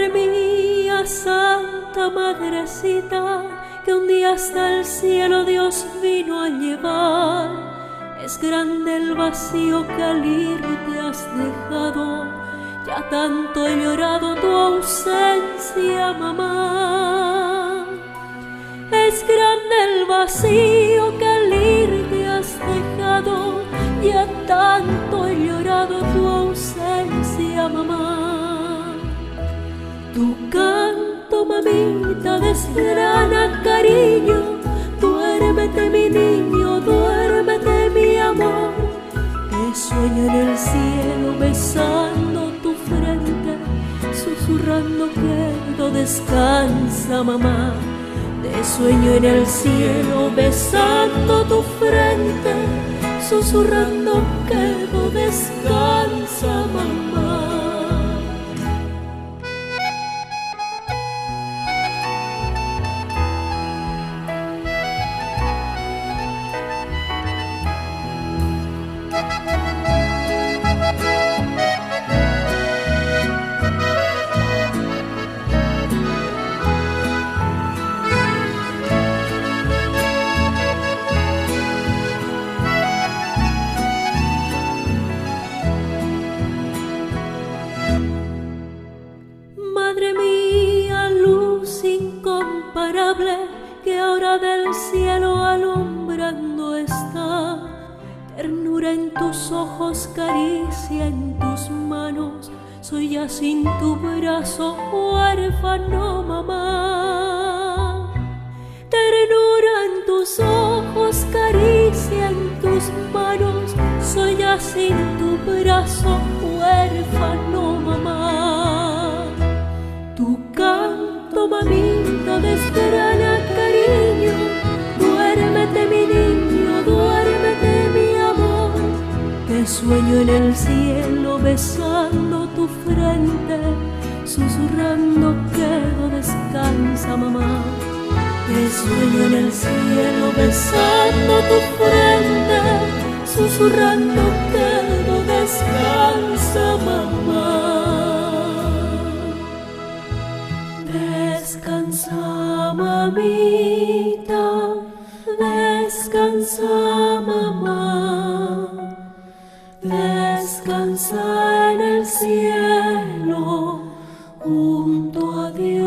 Madre mía, Santa Madrecita, que un día hasta el cielo Dios vino a llevar. Es grande el vacío que al irte has dejado, ya tanto he llorado tu ausencia, mamá. Es grande el vacío que al irte has dejado, ya tanto he llorado tu ausencia, mamá. Tu canto, mamita, desgrana cariño. Duérmete, mi niño, duérmete, mi amor, que sueño en el cielo besando tu frente, susurrando quedo, descansa, mamá. Te sueño en el cielo besando tu frente, susurrando quedo, descansa, mamá. Madre mía, luz incomparable, que ahora del cielo alumbrando está. Ternura en tus ojos, caricia en tus manos, soy ya sin tu brazo huérfano, mamá. Ternura en tus ojos, caricia en tus manos, soy ya sin tu brazo huérfano, mamá. Tu canto, mamita, desgrana cariño. Duérmete, mi niño, duérmete, mi amor, que sueño en el cielo besando tu frente, susurrando quedo, descansa, mamá. Que sueño en el cielo besando tu frente, susurrando quedo, descansa, mamá. Descansa, mamita, descansa, mamá, descansa en el cielo junto a Dios.